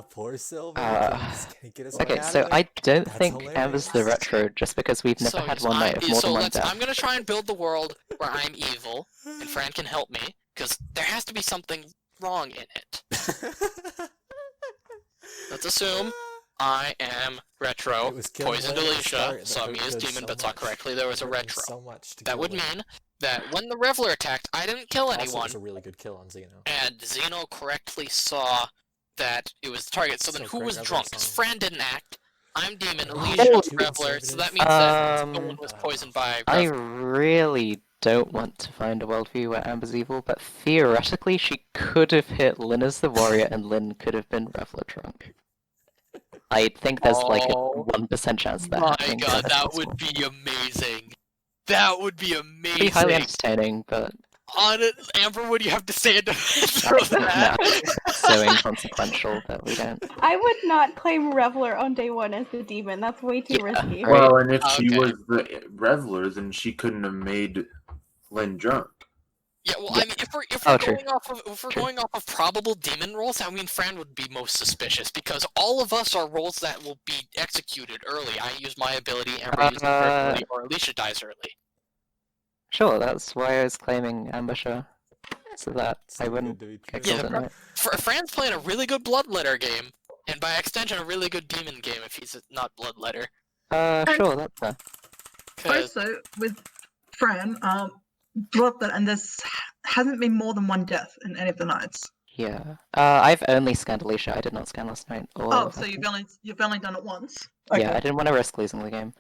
Poor Silver. Please, can you get us Okay, out so of there? I don't That's think Amber's the hilarious. retro just because we've never had one night of more than one death. I'm gonna try and build the world where I'm evil, and Fran can help me, because there has to be something wrong in it. Let's assume I am retro, It was killing poisoned Lynn at the Alicia, start, that saw hurt me as Lynn demon, so but saw much. correctly there was a Hurt me retro. so much to That kill would Lynn. mean that when the Reveler attacked, I didn't kill Also, it anyone, was a really good kill on Xeno. and Zeno correctly saw that it was the target. So then So who great was Reveler drunk? Because song. Fran didn't act. I'm demon, Oh, Alicia, too Reveler, so that conservative. means that Um, someone was poisoned by I Reveler. really don't want to find a worldview where Amber's evil, but theoretically she could have hit Lynn as the warrior and Lynn could have been Reveler drunk. I think there's like a Oh 1% chance of that My happening. god, but that's that possible. would be amazing. That would be It'd be highly amazing. entertaining, but On it, Amber, what do you have to say to throw that? so inconsequential that we don't. I would not claim Reveler on day one as the demon. That's way too Yeah, risky. right. Well, and if she Okay. was the Reveler, then she couldn't have made Lynn drunk. Yeah, well, Yeah. I mean, if we're Oh, true. True. going off of probable demon rolls, I mean, Fran would be most suspicious because all of us are rolls that will be executed early. I use my ability, Amber uses her ability, or Alicia dies early. Sure, that's why I was claiming Ambusher, so that It's I too wouldn't good to be get true. Yeah, killed at night. Fran's playing a really good Bloodletter game, and by extension, a really good demon game if he's not Bloodletter. Sure, that's fair. 'Cause- Also, with Fran, Bloodlet, and there's hasn't been more than one death in any of the nights. Yeah. I've only scanned Alicia, I did not scan last night. Or Oh, so last you've night. only done it once. Yeah, I didn't want to risk losing the game.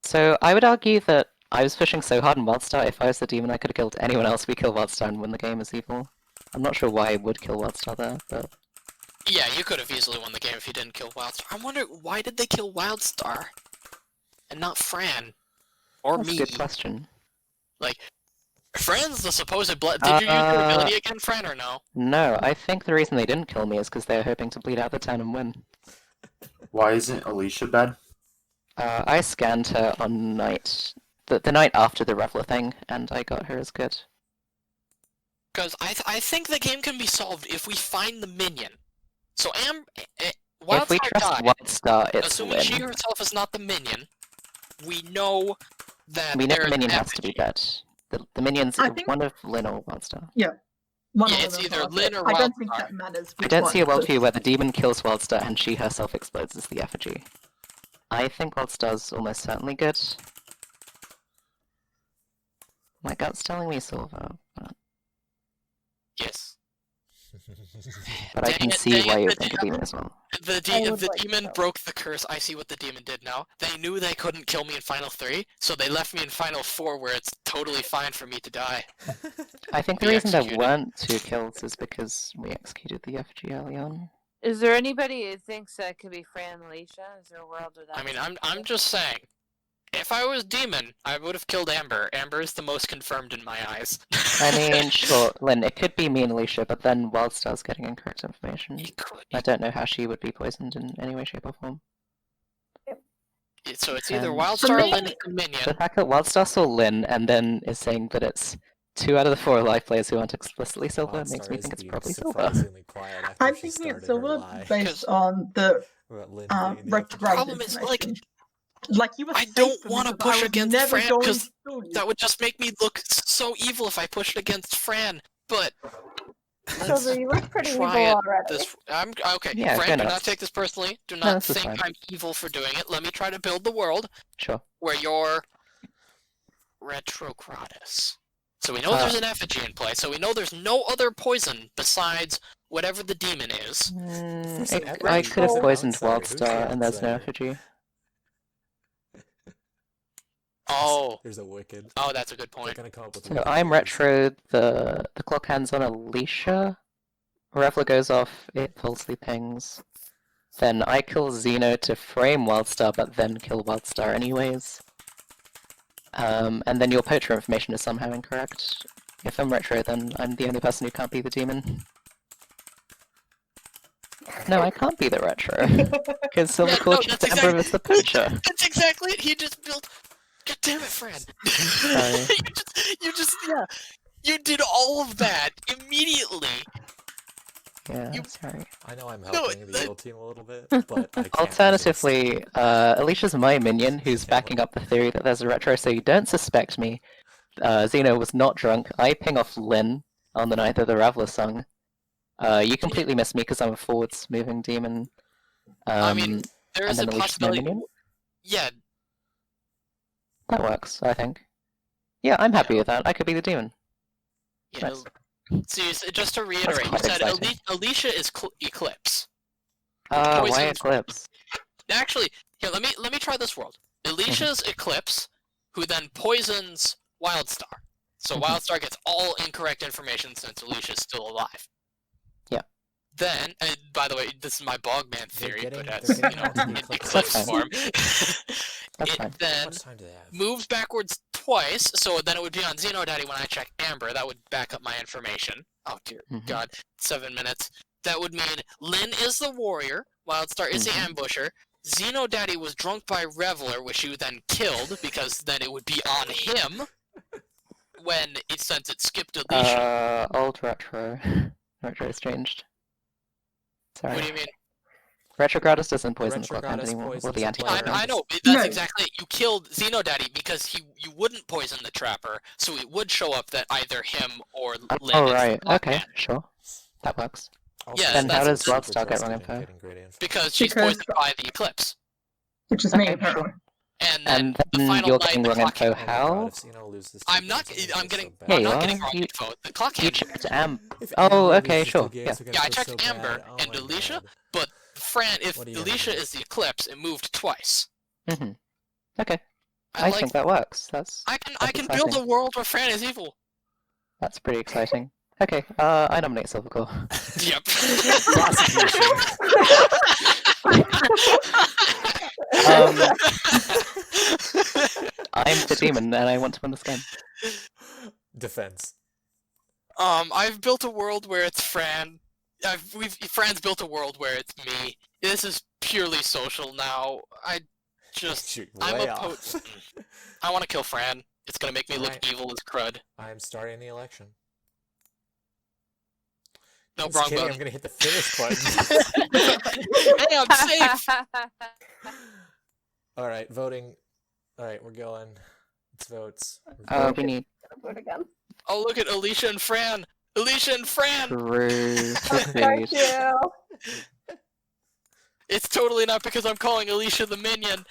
So I would argue that I was pushing so hard in Wildstar, if I was the demon I could have killed anyone else, we kill Wildstar and win the game as evil. I'm not sure why I would kill Wildstar there, but... Yeah, you could have easily won the game if you didn't kill Wildstar. I wonder, why did they kill Wildstar? And not Fran? Or That's me? a good question. Fran's the supposed blood. Did you use your ability again, Fran, or no? No, I think the reason they didn't kill me is because they were hoping to bleed out the town and win. Why isn't Alicia bad? I scanned her on night... The night after the Reveler thing, and I got her as good. Because I think the game can be solved if we find the minion. So If we Wildstar trust died, Wildstar, it's assuming she Lynn. herself is not the minion, we know that We know the there's minion an has to be effigy. dead. The minion's I think- one of Lynn or Wildstar. One Yeah, of it's them, either so Lynn or I don't think Wildstar. that matters. I which don't see a one, worldview where the demon kills Wildstar and she herself explodes as the effigy. I think Wildstar's almost certainly good. My gut's telling me Silver, Yes. but I Dang can it, see dang why it, you the think a demon- demon as well. I would The like demon so. broke the curse. I see what the demon did now. They knew they couldn't kill me in Final 3, so they left me in Final 4 where it's totally fine for me to die. I think the We reason there executed. weren't 2 kills is because we executed the effigy early on. Is there anybody who thinks that could be Fran and Alicia? Is there a world where that? I mean, I'm just saying, if I was demon, I would have killed Amber. Amber is the most confirmed in my eyes. I mean, sure, Lynn, it could be me and Alicia, but then Wildstar's getting incorrect information. It could. I don't know how she would be poisoned in any way, shape, or form. So it's either And- Wildstar, For me- Lynn, or Minion. The fact that Wildstar saw Lynn and then is saying that it's 2 out of the 4 live players who aren't explicitly Silver makes Wildstar me is think it's being probably Silver. surprisingly quiet after I'm she thinking it's started her Silver lie based on the about Lynn being in the retrograde Problem is, like, information. Like you were I safe don't for wanna because I push was against never Fran, going 'cause to kill you. That would just make me look so evil if I pushed against Fran. But Silver, you look pretty evil try it already. this. I'm okay. Yeah, Fran, go do not nuts. take this personally. Do No, not this is think fine. I'm evil for doing it. Let me try to build the world Sure. where you're retrogradus. So we know there's an effigy in play. So we know there's no other poison besides whatever the demon is. Who's an I effigy? could have Who's an poisoned outsider? Who's the Wildstar, and there's no outsider? effigy. Oh, There's a wicked. that's a good They're point. gonna come up with So wicked I'm theories. retro, the clock hands on Alicia. Reveler goes off, it falsely pings. Then I kill Xeno to frame Wildstar, but then kill Wildstar anyways. And then your poacher information is somehow incorrect. If I'm retro, then I'm the only person who can't be the demon. No, I can't be the retro. Because Silver Yeah, no, Court that's Amber is the poacher. That's exactly it. He just built. God damn it, Fran. Sorry. yeah. You did all of that immediately. Yeah, You- sorry. I know I'm No, helping the evil team a little bit, but I can't Alternatively, Alicia's my minion, who's backing up the theory that there's a retro, so you don't suspect me. Xeno was not drunk. I ping off Lynn on the night of the Raveler song. You completely miss me because I'm a forwards moving demon. I mean, and there's a then Alicia's my possibility. minion? Yeah, That works, I think. Yeah, I'm happy with that. I could be the demon. yeah. Nice. So just to reiterate, you quite said exciting. Alicia is Eclipse. Why Poison's- Eclipse? Actually, here, let me try this world. Alicia's Eclipse, who then poisons Wildstar. So Mhm. Wildstar gets all incorrect information since Alicia's still alive. Yeah. Then, and by the way, this is my Bogman theory, getting- but as they're you getting know, onto the in Eclipse Eclipse That's form, That's it fine. How then much time do they have? moves backwards twice, so then it would be on Xeno Daddy when I check Amber. That would back up my information. Oh dear Mhm. God, 7 minutes. That would mean Lynn is the warrior, Wildstar is the Mhm. ambusher. Xeno Daddy was drunk by Reveler, which you then killed because then it would be on him when it since it skipped Alicia. Old retro. Retro's changed. Sorry. What do you mean? Retrogradus doesn't poison the clock hand Retrogradus anymore. Well, poisons the the anti player. I know, that's No. exactly it. You killed Xeno Daddy because you wouldn't poison the Trapper, so it would show up that either him or Lynn Oh, is the right. clock Okay, hand. sure. That works. Yeah, Then how that's- does Wildstar get wrong info? Because she's Because- poisoned by the Eclipse. Which is me, Okay, apparently. sure. And then And the then final you're night, getting the wrong clock info hand. how? I'm not. I'm getting. Yeah, I'm you not are. getting wrong You- info. The clock You hand. checked Oh, okay, sure. Yeah. Yeah, I checked Amber and Alicia, but Fran, if What do you Alicia mean? is the Eclipse, it moved twice. Mm-hmm. Okay, I I like. think that works. That's I can that's build a exciting. world where Fran is evil. That's pretty exciting. Okay, I nominate Silvercore. Yep. I'm the demon, and I want to win this game. Defense. I've built a world where it's Fran. Fran's built a world where it's me. This is purely social now. Shoot, I'm way a off. I want to kill Fran. It's gonna make me look Alright. evil as crud. I'm starting the election. No, Just wrong kidding, I'm button. gonna hit the finish button. Hey, I'm safe. All right, voting. All right, we're going. It's votes. We need Vote again. Oh, look at Alicia and Fran. Alicia and Fran. True. Thank you. It's totally not because I'm calling Alicia the minion.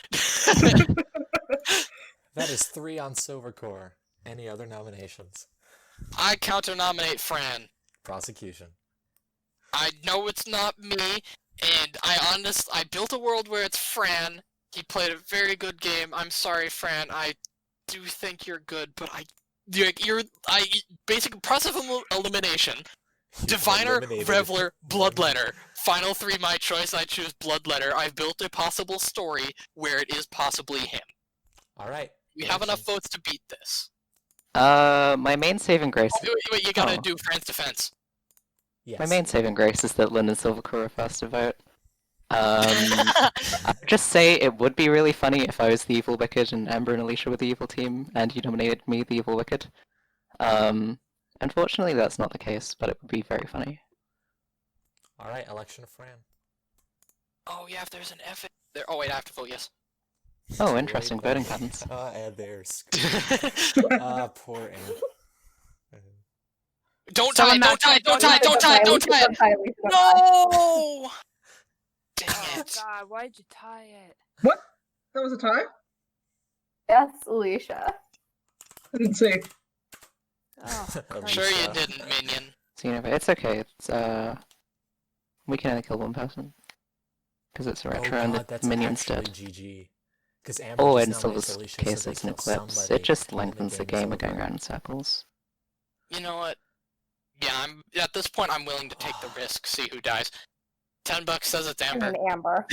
That is 3 on Silvercore. Any other nominations? I counter nominate Fran. Prosecution. I know it's not me, and I built a world where it's Fran. He played a very good game. I'm sorry, Fran. I do think you're good, but basic process of elimination. You Diviner, eliminated Reveler, one. Bloodletter. Final 3, my choice. I choose Bloodletter. I've built a possible story where it is possibly him. All right. We have enough elections. votes to beat this. My main saving grace. Wait, you gotta Oh. do Fran's defense. Yes. My main saving grace is that Lynn and Silvercore are first to vote. I'd just say it would be really funny if I was the evil wicked and Amber and Alicia were the evil team, and you nominated me the evil wicked. Unfortunately, that's not the case, but it would be very funny. All right. Election of Fran. Oh yeah, if there's an F there. Oh wait, I have to vote yes. Oh, interesting voting patterns. And there's poor Anne. Don't So tie, I'm don't not- tie, don't don't tie, don't tie, don't tie! No! No! Dang Oh it. God, why'd you tie it? That was a tie? Yes, Alicia. I didn't see. Oh, I'm Sure you Alicia. didn't, minion. So, you know, it's okay. It's we can only kill one person because it's a Oh retro and God, the that's minion's actually dead. GG. Because Amber Oh, just in nominates Silver's Alicia, case, so they it's an kill eclipse. somebody, It just and then lengthens the is game of over. going around in circles. You know what? Yeah, I'm at this point I'm willing to take the risk, see who dies. $10 says it's And Amber. then Amber.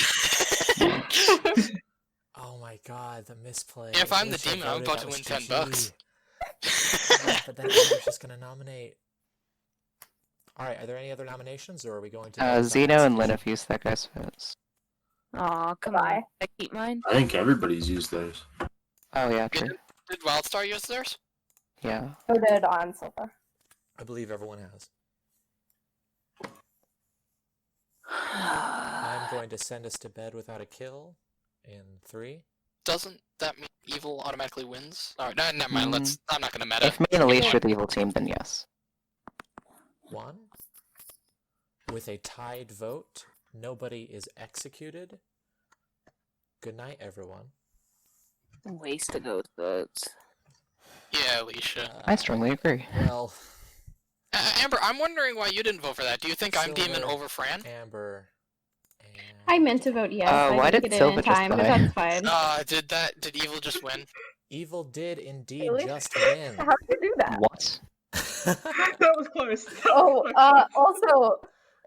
Oh my God, the misplay. Yeah, if I'm the Alicia demon, I'm voted, about that to was win GG. $10. Yeah, but then Amber's just gonna nominate. All right, are there any other nominations, or are we going to? vote on Zeno and Lynn execution? have used their guys' votes. Aw, come Bye. on. I keep mine. I think everybody's used theirs. Oh yeah, true. Did Wildstar use theirs? Yeah. Voted on Silver. I believe everyone has. I'm going to send us to bed without a kill in 3. Doesn't that mean evil automatically wins? Alright, never mind, I'm not gonna meta. If me and Alicia are the evil team, then yes. 1. With a tied vote, nobody is executed. Good night, everyone. Waste of those votes. Yeah, Alicia. I strongly agree. Well, Amber, I'm wondering why you didn't vote for that. Do you think I'm demon Silver, over Fran? Amber, and... I meant to vote yes. I why didn't did get it Silver in just time, but die? that's fine. Did evil just win? Evil did indeed Really? just win. How did you do that? What? That was close. Oh, also,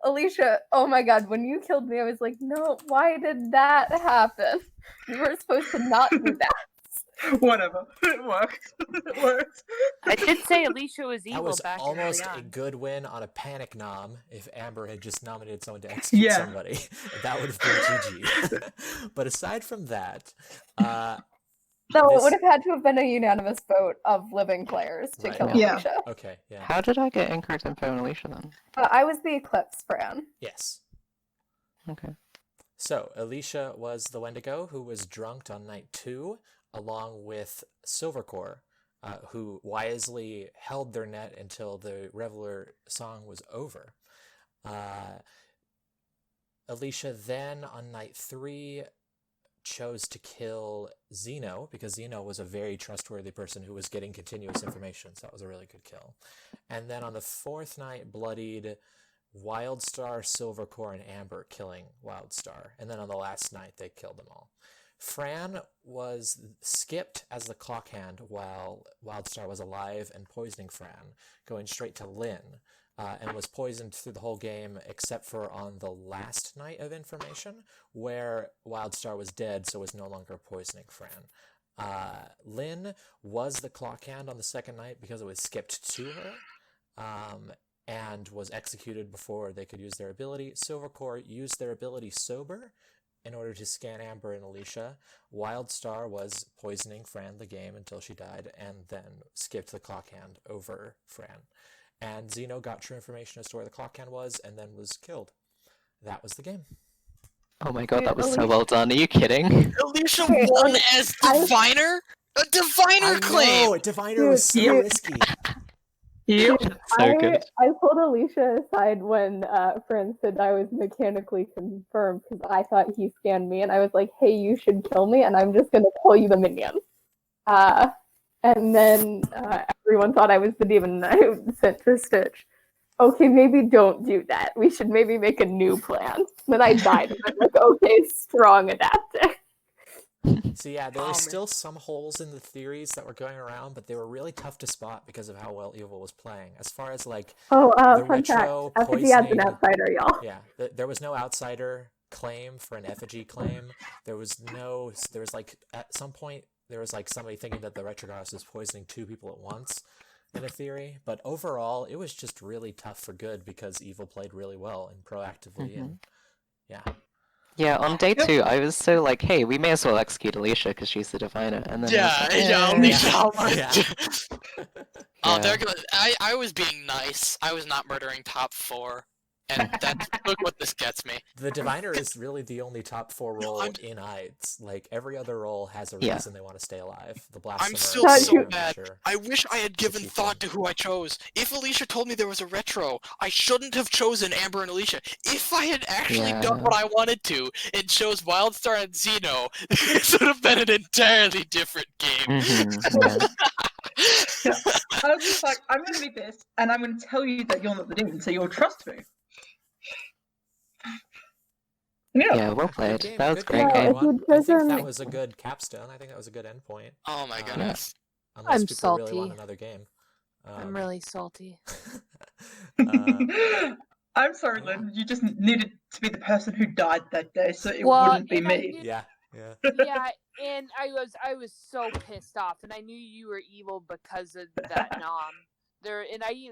Alicia, oh my God, when you killed me, I was like, no, why did that happen? You were supposed to not do that. Whatever. It worked. It worked. I did say Alicia was evil That was back almost early a on. good win on a panic nom if Amber had just nominated someone to execute Yeah. somebody. That would have been GG. But aside from that, No, This- it would have had to have been a unanimous vote of living players to Right. kill Yeah. Alicia. okay, yeah. How did I get incorrect info on Alicia then? I was the Eclipse, Fran. Yes. Okay. So, Alicia was the Wendigo who was drunked on night 2, along with Silvercore, who wisely held their net until the Reveler song was over. Alicia then, on night 3, chose to kill Zeno, because Zeno was a very trustworthy person who was getting continuous information, so that was a really good kill. And then on the 4th night, bloodied Wildstar, Silvercore, and Amber, killing Wildstar. And then on the last night, they killed them all. Fran was skipped as the clock hand while Wildstar was alive and poisoning Fran, going straight to Lynn, and was poisoned through the whole game except for on the last night of information, where Wildstar was dead, so was no longer poisoning Fran. Lynn was the clock hand on the second night because it was skipped to her, and was executed before they could use their ability. Silvercore used their ability sober in order to scan Amber and Alicia. Wildstar was poisoning Fran the game until she died, and then skipped the clock hand over Fran. And Zeno got true information as to where the clock hand was, and then was killed. That was the game. Oh my god, Dude, that was so Alicia- well done. Are you kidding? Alicia Wait, won as Diviner? A Diviner claim! know! Diviner was so Dude, risky. Yep. So good. I pulled Alicia aside when Fran said I was mechanically confirmed because I thought he scanned me, and I was like, "Hey, you should kill me, and I'm just gonna pull you the minion." And then everyone thought I was the demon, and I sent to Stitch. Okay, maybe don't do that. We should maybe make a new plan. Then I died, and I'm like, okay, strong adapting. So yeah, there were man. still some holes in the theories that were going around, but they were really tough to spot because of how well Evil was playing. As far as like, Oh, The fun fact. retro Effigy adds an poisoning- outsider, y'all. yeah, there was no outsider claim for an effigy claim. There was like at some point there was like somebody thinking that the Retrogress was poisoning 2 people at once in a theory, but overall it was just really tough for good because evil played really well and proactively, and yeah. Yeah, on day 2, I was so like, hey, we may as well execute Alicia because she's the diviner, and then I was Yeah, like, yeah, "Eh." Alicia. Yeah. Oh, Yeah. I was being nice. I was not murdering top 4, and look what this gets me. The diviner is really the only top 4 role I'm- in Ides. Like every other role has a Yeah. reason they want to stay alive. The I'm blasphemer. still Not so you. mad. I wish I had given keep thought them. to who I chose. If Alicia told me there was a retro, I shouldn't have chosen Amber and Alicia. If I had actually done Yeah. what I wanted to and chose Wildstar and Xeno, this would have been an entirely different game. Yeah. Yeah. I was just like, I'm going to be pissed, and I'm going to tell you that you're not the demon, so you'll trust me. Yeah. Yeah, well Good played. game, That was good great game, Yeah, game. if everyone. you'd I think chosen- that was a good capstone. I think that was a good endpoint. Oh my goodness. Unless I'm people really want salty. another game. I'm really salty. I'm sorry, yeah. Lynn. You just needed to be the person who died that day, so it Well, wouldn't be and I me. did- yeah. Yeah, and I was so pissed off, and I knew you were evil because of that nom.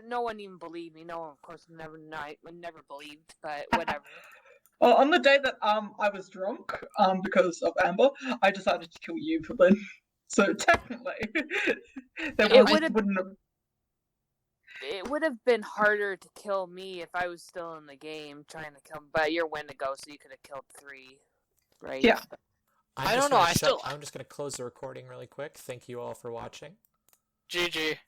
No one even believed me. No one, of course, never believed, but whatever. Well, on the day that I was drunk, because of Amber, I decided to kill you for Lynn. So technically, It would have been harder to kill me if I was still in the game trying to kill. But you're Wendigo, so you could have killed 3, right? Yeah. I don't know, I'm just gonna close the recording really quick. Thank you all for watching. GG.